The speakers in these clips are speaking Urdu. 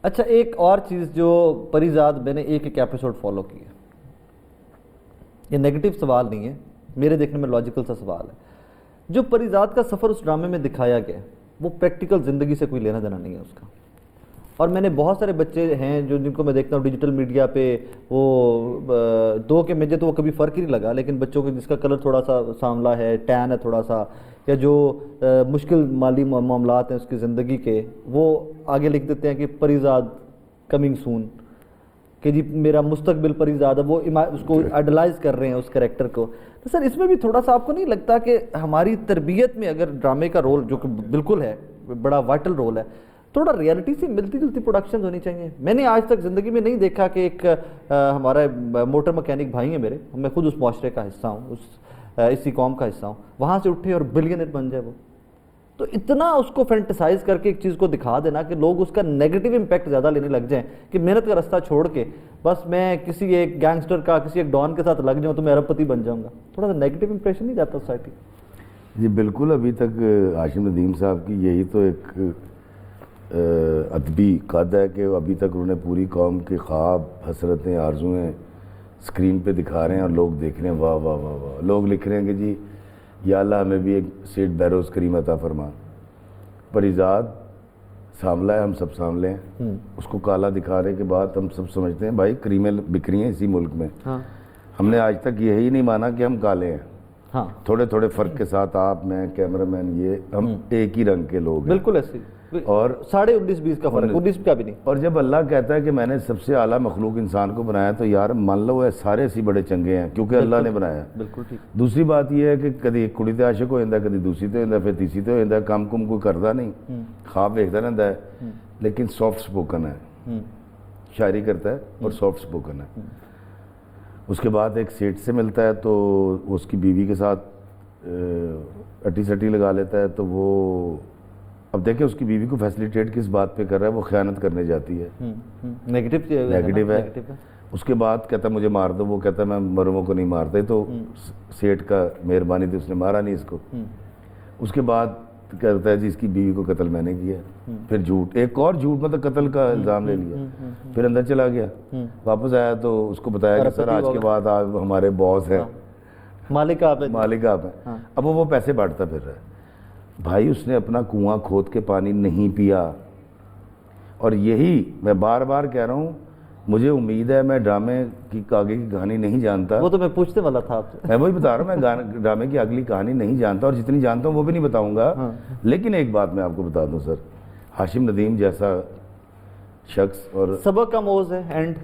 اچھا ایک اور چیز جو پریزاد میں نے ایک ایپیسوڈ فالو کی ہے، یہ نیگیٹو سوال نہیں ہے، میرے دیکھنے میں لاجیکل سا سوال ہے. جو پریزاد کا سفر اس ڈرامے میں دکھایا گیا وہ پریکٹیکل زندگی سے کوئی لینا دینا نہیں ہے اس کا. اور میں نے بہت سارے بچے ہیں جن کو میں دیکھتا ہوں ڈیجیٹل میڈیا پہ، وہ دو کے مجھے تو وہ کبھی فرق ہی نہیں لگا، لیکن بچوں کے جس کا کلر تھوڑا سا سانولا ہے، ٹین ہے تھوڑا سا، یا جو مشکل مالی معاملات ہیں اس کی زندگی کے، وہ آگے لکھ دیتے ہیں کہ پریزاد کمنگ سون، کہ جی میرا مستقبل پریزاد ہے، وہ اس کو آئیڈلائز کر رہے ہیں اس کریکٹر کو. تو سر اس میں بھی تھوڑا سا آپ کو نہیں لگتا کہ ہماری تربیت میں اگر ڈرامے کا رول جو کہ بالکل ہے بڑا وائٹل رول ہے، تھوڑا ریئلٹی سے ملتی جلتی پروڈکشنز ہونی چاہیے؟ میں نے آج تک زندگی میں نہیں دیکھا کہ ایک ہمارا موٹر مکینک بھائی ہیں میرے، میں خود اس معاشرے کا حصہ ہوں، اسی قوم کا حصہ ہوں، وہاں سے اٹھے اور بلینئر بن جائے وہ. تو اتنا اس کو فینٹسائز کر کے ایک چیز کو دکھا دینا کہ لوگ اس کا نیگیٹو امپیکٹ زیادہ لینے لگ جائیں کہ محنت کا رستہ چھوڑ کے بس میں کسی ایک گینگسٹر کا کسی ایک ڈان کے ساتھ لگ جاؤں تو میں ارب پتی بن جاؤں گا. تھوڑا سا نیگیٹو امپریشن نہیں جاتا سوسائٹی؟ جی بالکل. ابھی تک ہاشم ندیم صاحب کی یہی تو ایک ادبی قد ہے کہ ابھی تک انہوں نے پوری قوم کے خواب، حسرتیں، آرزویں اسکرین پہ دکھا رہے ہیں اور لوگ دیکھ رہے ہیں. واہ واہ واہ واہ. لوگ لکھ رہے ہیں کہ جی یا اللہ ہمیں بھی ایک سیٹ بہروز کریم عطا فرما. پریزاد سانولا ہے، ہم سب سانولے ہیں، اس کو کالا دکھانے کے بعد ہم سب سمجھتے ہیں بھائی کریمیں بک رہی ہیں اسی ملک میں. ہم نے آج تک یہی نہیں مانا کہ ہم کالے ہیں. تھوڑے تھوڑے فرق کے ساتھ آپ، میں، کیمرہ مین، یہ ہم ایک ہی رنگ کے لوگ ہیں. بالکل ایسے اور 19.5-20 کا فرق، 19 کا بھی نہیں. اور جب اللہ کہتا ہے کہ میں نے سب سے اعلیٰ مخلوق انسان کو بنایا تو یار مان لو وہ سارے اسی بڑے چنگے ہیں کیونکہ اللہ نے بنایا. بالکل ٹھیک. دوسری بات یہ ہے کہ کدی ایک کڑی تے عاشق ہو جاتا ہے، کدی دوسری تے ہو جاتا ہے، پھر تیسری تے ہو جاتا ہے. کام کم کوئی کرتا نہیں، خواب دیکھتا رہتا ہے، لیکن سافٹ سپوکن ہے، شاعری کرتا ہے اور سافٹ سپوکن ہے. اس کے بعد ایک سیٹ سے ملتا ہے تو اس کی بیوی کے ساتھ اٹی سٹی لگا لیتا ہے. تو وہ اب دیکھیں اس کی بیوی کو فیسلیٹیٹ کس بات پہ کر رہا ہے، وہ خیانت کرنے جاتی ہے. نیگیٹو ہے. اس کے بعد کہتا ہے مجھے مار دو، وہ کہتا ہے میں مرموں کو نہیں مارتا. تو سیٹ کا مہربانی تھی، اس نے مارا نہیں اس کو. اس کے بعد کہتا ہے جی اس کی بیوی کو قتل میں نے کیا. پھر جھوٹ، ایک اور جھوٹ، مطلب قتل کا الزام لے لیا. پھر اندر چلا گیا، واپس آیا تو اس کو بتایا کہ سر آج کے بعد آپ ہمارے باس ہیں، مالک آپ ہیں. اب وہ پیسے بانٹتا پھر رہا ہے. بھائی اس نے اپنا کنواں کھود کے پانی نہیں پیا. اور یہی میں بار بار کہہ رہا ہوں، مجھے امید ہے، میں ڈرامے کی آگے کی کہانی نہیں جانتا. وہ تو میں پوچھنے والا تھا آپ سے. میں وہی بتا رہا ہوں، میں ڈرامے کی اگلی کہانی نہیں جانتا، اور جتنی جانتا ہوں وہ بھی نہیں بتاؤں گا. لیکن ایک بات میں آپ کو بتا دوں سر، ہاشم ندیم جیسا شخص، اور سبق کا موز ہے اینڈ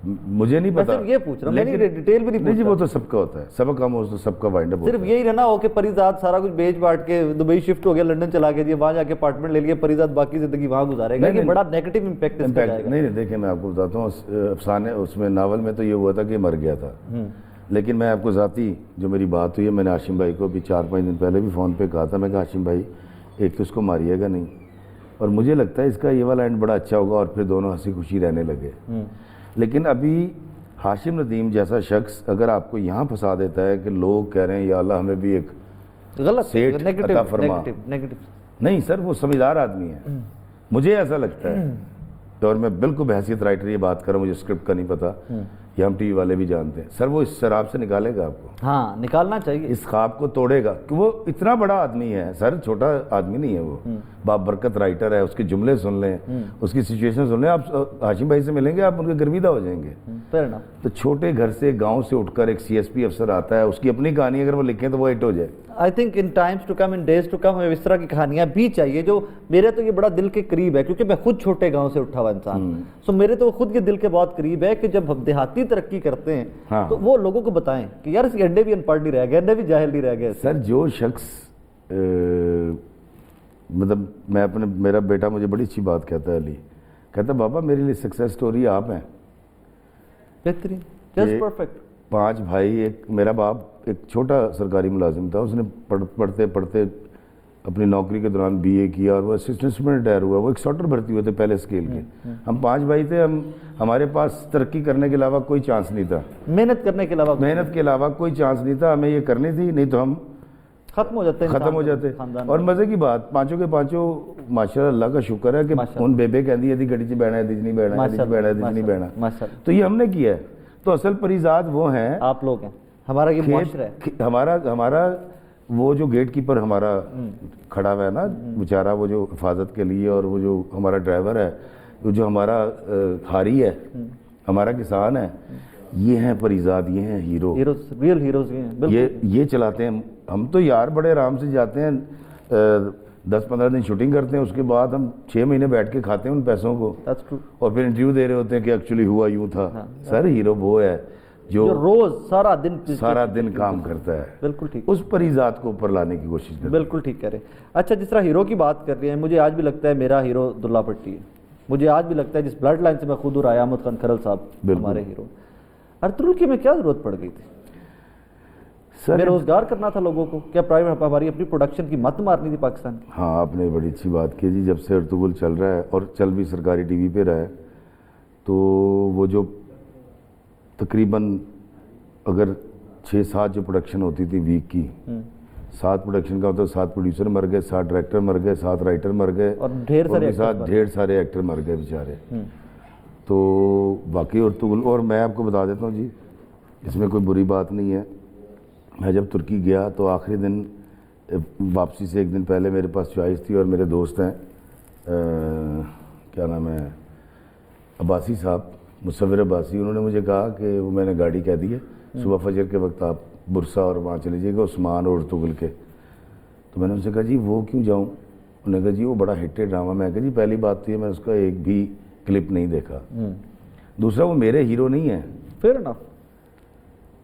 مجھے نہیں پتا، یہ پوچھ رہا ہوں، میں ڈیٹیل بھی نہیں پوچھ رہا. وہ تو سب کا ہوتا ہے، سبق کا موز تو سب کا وائنڈ اپ ہوتا ہے. صرف یہی رہنا ہو کہ پریزاد سارا کچھ بیچ باٹ کے دبئی شفٹ ہو گیا، لنڈن چلا گیا، وہاں جا کے اپارٹمنٹ لے لیا، پریزاد باقی زندگی وہاں گزارے گا. یہ بڑا نیگیٹو امپیکٹ اس کا جائے گا. نہیں دیکھیں میں آپ کو بتاتا ہوں، افسانے اس میں ناول میں تو یہ ہوا تھا کہ مر گیا تھا. لیکن میں آپ کو ذاتی جو میری بات ہوئی ہے، میں نے ہاشم بھائی کو بھی 4-5 دن پہلے بھی فون پہ کہا تھا، میں کہا ہاشم بھائی ایک تو اس کو ماریے گا نہیں، اور مجھے لگتا ہے اس کا یہ والا اینڈ بڑا اچھا ہوگا، اور پھر دونوں ہنسی خوشی رہنے لگے. لیکن ابھی ہاشم ندیم جیسا شخص اگر آپ کو یہاں پھنسا دیتا ہے کہ لوگ کہہ رہے ہیں یا اللہ ہمیں بھی ایک غلط سیٹ عطا فرما. نہیں سر، وہ سمجھدار آدمی ہے، مجھے ایسا لگتا ہے. اور میں بالکل بحیثیت رائٹر یہ بات کر رہا ہوں، مجھے اسکرپٹ کا نہیں پتا، یہ ہم ٹی وی والے بھی جانتے ہیں. سر وہ اس شراب سے نکالے گا آپ کو. ہاں نکالنا چاہیے. اس خواب کو توڑے گا کہ وہ اتنا بڑا آدمی ہے سر، چھوٹا آدمی نہیں ہے وہ. بابرکت رائٹر ہے، اس کے جملے سن لیں، اس کی سچویشن سن لیں. آپ ہاشم بھائی سے ملیں گے، آپ ان کے گرویدہ ہو جائیں گے. تو چھوٹے گھر سے، گاؤں سے اٹھ کر ایک سی ایس پی افسر آتا ہے، اس کی اپنی کہانی اگر وہ لکھیں تو وہ ہٹ ہو جائے. I think in times to come, in days to come, ہمیں اس طرح کی کہانیاں بھی چاہیے. جو میرے تو یہ بڑا دل کے قریب ہے کیونکہ میں خود چھوٹے گاؤں سے اٹھا ہوا انسان. سو میرے تو خود یہ دل کے بہت قریب ہے کہ جب ہم دیہاتی ترقی کرتے ہیں تو وہ لوگوں کو بتائیں کہ یار اس کے انڈے بھی ان پڑھ نہیں رہ گئے، انڈے بھی جاہل نہیں رہ گئے. سر جو شخص مطلب میں میرا بیٹا مجھے بڑی اچھی بات کہتا ہے، علی کہتا ہے بابا میرے لیے سکسیس سٹوری آپ ہیں. بہترین، جسٹ پرفیکٹ. 5 بھائی، ایک میرا باپ ایک چھوٹا سرکاری ملازم تھا، اس نے پڑھتے پڑھتے اپنی نوکری کے دوران بی اے کیا اور وہ اسسٹنٹ میں ریٹائر ہوا. وہ ایک سارٹر بھرتی ہوئے تھے پہلے اسکیل کے. ہم 5 بھائی تھے، ہمارے پاس ترقی کرنے کے علاوہ کوئی چانس نہیں تھا، محنت کرنے کے علاوہ کوئی چانس نہیں تھا. ہمیں یہ کرنی تھی، نہیں تو ہم ختم ہو جاتے ہیں، ختم ہو جاتے. اور مزے کی بات پانچوں کے پانچوں ماشاء اللہ کا شکر ہے کہ ان بیبے کہندی ہے گڈی چ بیٹھنا ہے دیج نہیں بیٹھنا ہے نہیں بیٹھنا. تو یہ ہم نے کیا ہے. تو اصل پریزاد وہ ہیں آپ لوگ ہیں، ہمارا یہ معاشرہ ہے. ہمارا وہ جو گیٹ کیپر ہمارا کھڑا ہوا ہے نا بیچارہ، وہ جو حفاظت کے لیے، اور وہ جو ہمارا ڈرائیور ہے، وہ جو ہمارا کھاری ہے، ہمارا کسان ہے، یہ ہیں پریزاد، یہ ہیں ہیرو، ریئل ہیروز ہیں. یہ چلاتے ہیں. ہم تو یار بڑے آرام سے جاتے ہیں، 10-15 دن شوٹنگ کرتے ہیں، اس کے بعد ہم 6 مہینے بیٹھ کے کھاتے ہیں ان پیسوں کو، اور پھر انٹرویو دے رہے ہوتے ہیں کہ ایکچولی ہوا یوں تھا. سر ہیرو وہ ہے جو روز سارا دن کام کرتا ہے. بالکل ٹھیک. اس پریزاد کو اوپر لانے کی کوشش کرتے ہیں. بالکل ٹھیک کہہ رہے ہیں. اچھا، جس طرح ہیرو کی بات کر رہے ہیں، مجھے آج بھی لگتا ہے میرا ہیرو دلہ بھٹی ہے. مجھے آج بھی لگتا ہے جس بلڈ لائن سے میں خود ہوں، رایا احمد خان کھرل صاحب ہمارے ہیرو. ارطغرل کی میں کیا ضرورت پڑ گئی تھی؟ بے روزگار کرنا تھا لوگوں کو، کیا پرائیویٹ ہماری اپنی پروڈکشن کی مت مارنی تھی پاکستان؟ ہاں، آپ نے بڑی اچھی بات کی جی. جب سے ارطغرل چل رہا ہے، اور چل بھی سرکاری ٹی وی پہ رہا ہے، تو وہ جو تقریباً اگر 6-7 جو پروڈکشن ہوتی تھی ویک کی، 7 پروڈکشن کا ہوتا ہے، 7 پروڈیوسر مر گئے، 7 ڈائریکٹر مر گئے، 7 رائٹر مر گئے، اور ڈھیر سارے ایکٹر مر گئے بیچارے. تو باقی ارطغرل، اور میں آپ کو بتا دیتا ہوں جی، اس میں کوئی بری بات نہیں ہے. میں جب ترکی گیا تو آخری دن واپسی سے 1 دن پہلے میرے پاس چوائس تھی، اور میرے دوست ہیں کیا نام ہے، عباسی صاحب، مصور عباسی، انہوں نے مجھے کہا کہ وہ میں نے گاڑی کہہ دی ہے صبح فجر کے وقت آپ برسا اور وہاں چلے جائیے گا عثمان اور ارطغرل کے. تو میں نے ان سے کہا جی وہ کیوں جاؤں؟ انہوں نے کہا جی وہ بڑا ہٹے ڈرامہ. میں کہا جی پہلی بات تو یہ میں اس کا ایک بھی کلپ نہیں دیکھا. دوسرا وہ میرے ہیرو نہیں ہے. فیر انف.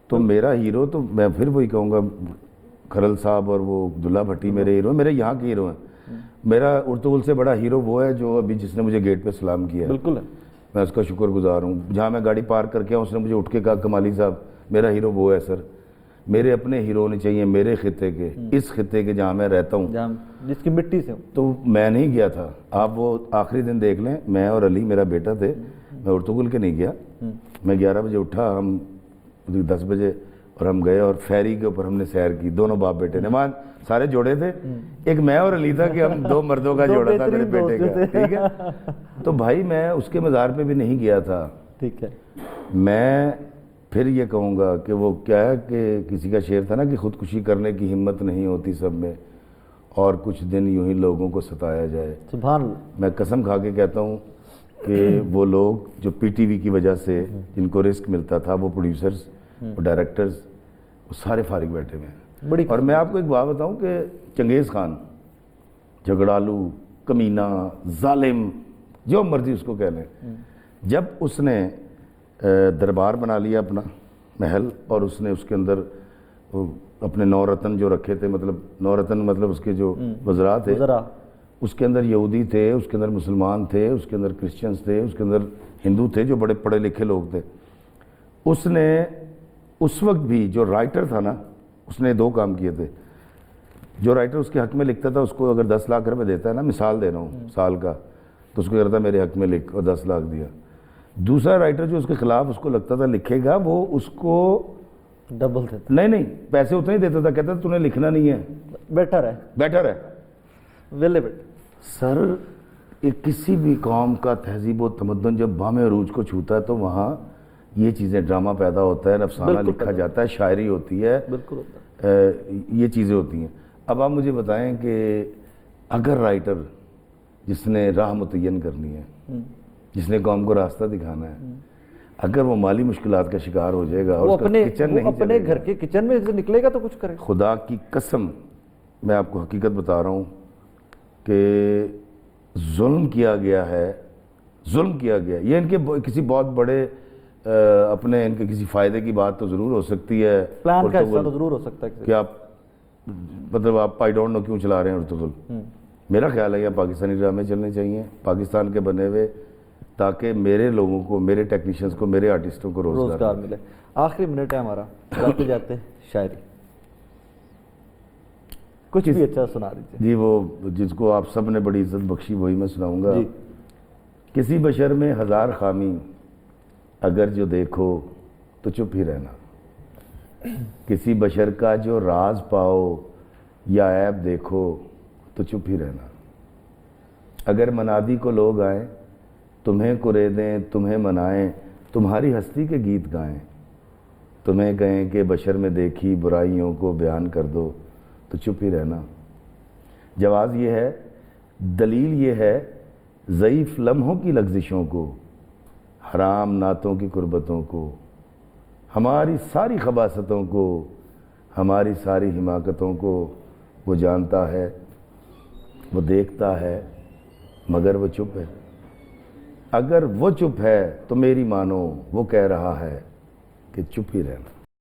تو میرا ہیرو تو میں پھر وہی کہوں گا، کھرل صاحب اور وہ دلہ بھٹی میرے ہیرو، میرے یہاں کے ہیرو ہیں. میرا ارطغرل سے بڑا ہیرو وہ ہے جو ابھی جس نے مجھے گیٹ پہ سلام کیا. بالکل ہے، میں اس کا شکر گزار ہوں. جہاں میں گاڑی پارک کر کے آؤں اس نے مجھے اٹھ کے کہا کمالی صاحب میرا ہیرو وہ ہے. سر میرے اپنے ہیرو ہونے چاہیے میرے خطے کے، اس خطے کے جہاں میں رہتا ہوں، جس کی مٹی سے ہوں. تو میں نہیں گیا تھا. آپ وہ آخری دن دیکھ لیں، میں اور علی میرا بیٹا تھے، میں ارطغرل کے نہیں گیا. میں 11 بجے اٹھا، ہم 10 بجے، اور ہم گئے اور فیری کے اوپر ہم نے سیر کی، دونوں باپ بیٹے نے. وہاں سارے جوڑے تھے، ایک میں اور علی تھا کہ ہم 2 مردوں کا جوڑا تھا میرے بیٹے کا. ٹھیک ہے. تو بھائی میں اس کے مزار پہ بھی نہیں گیا تھا. ٹھیک ہے. میں پھر یہ کہوں گا کہ وہ کیا ہے کہ کسی کا شعر تھا نا کہ خودکشی کرنے کی ہمت نہیں ہوتی سب میں، اور کچھ دن یوں ہی لوگوں کو ستایا جائے. سبحان اللہ. میں قسم کھا کے کہتا ہوں کہ وہ لوگ جو پی ٹی وی کی وجہ سے جن کو رسک ملتا تھا، وہ پروڈیوسرز، وہ ڈائریکٹرز، وہ سارے فارغ بیٹھے ہوئے ہیں. اور میں آپ کو ایک بات بتاؤں کہ چنگیز خان جھگڑالو، کمینہ، ظالم، جو مرضی اس کو کہہ لیں، جب اس نے دربار بنا لیا اپنا محل، اور اس نے اس کے اندر اپنے 9 رتن جو رکھے تھے، مطلب 9 رتن مطلب اس کے جو وزراء تھے، اس کے اندر یہودی تھے، اس کے اندر مسلمان تھے، اس کے اندر کرسچنز تھے، اس کے اندر ہندو تھے جو بڑے پڑھے لکھے لوگ تھے. اس نے اس وقت بھی جو رائٹر تھا نا، اس نے 2 کام کیے تھے. جو رائٹر اس کے حق میں لکھتا تھا، اس کو اگر 10 لاکھ روپے دیتا ہے نا، مثال دے رہا ہوں سال کا، تو اس کو کہتا میرے حق میں لکھ، اور 10 لاکھ دیا. دوسرا رائٹر جو اس کے خلاف اس کو لگتا تھا لکھے گا، وہ اس کو ڈبل دیتا. نہیں پیسے اتنے ہی دیتا تھا. کہتا تھا تو نے لکھنا نہیں ہے، بیٹر ہے. سر کسی بھی قوم کا تہذیب و تمدن جب بام عروج کو چھوتا ہے تو وہاں یہ چیزیں ڈرامہ پیدا ہوتا ہے، افسانہ لکھا جاتا ہے، شاعری ہوتی ہے، یہ چیزیں ہوتی ہیں. اب آپ مجھے بتائیں کہ اگر رائٹر جس نے راہ متعین کرنی ہے، جس نے قوم کو راستہ دکھانا ہے، اگر وہ مالی مشکلات کا شکار ہو جائے گا اور اپنے گھر کے کچن میں سے نکلے گا تو کچھ کرے. خدا کی قسم میں آپ کو حقیقت بتا رہا ہوں کہ ظلم کیا گیا ہے. یہ ان کے کسی بہت بڑے اپنے ان کے کسی فائدے کی بات تو ضرور ہو سکتی ہے، پلان کا حصہ تو ضرور ہو سکتا ہے کہ آپ مطلب آپ آئی ڈونٹ نو کیوں چلا رہے ہیں ارطغرل. میرا خیال ہے یہ پاکستانی ڈرامے چلنے چاہیے پاکستان کے بنے ہوئے، تاکہ میرے لوگوں کو، میرے ٹیکنیشینز کو، میرے آرٹسٹوں کو روزگار ملے. آخری منٹ ہے ہمارا، جاتے جاتے شاعری کچھ بھی اچھا سنا دیجیے. جی وہ جس کو آپ سب نے بڑی عزت بخشی وہی میں سناؤں گا. کسی بشر میں 1000 خامی اگر جو دیکھو تو چپ ہی رہنا. کسی بشر کا جو راز پاؤ یا عیب دیکھو تو چپ ہی رہنا. اگر منادی کو لوگ آئیں، تمہیں قریدیں، تمہیں منائیں، تمہاری ہستی کے گیت گائیں، تمہیں کہیں کہ بشر میں دیکھی برائیوں کو بیان کر دو تو چپ ہی رہنا. جواز یہ ہے، دلیل یہ ہے، ضعیف لمحوں کی لغزشوں کو، حرام نعتوں کی قربتوں کو، ہماری ساری خباثتوں کو، ہماری ساری حماقتوں کو وہ جانتا ہے، وہ دیکھتا ہے، مگر وہ چپ ہے. اگر وہ چپ ہے تو میری مانو وہ کہہ رہا ہے کہ چپ ہی رہنا.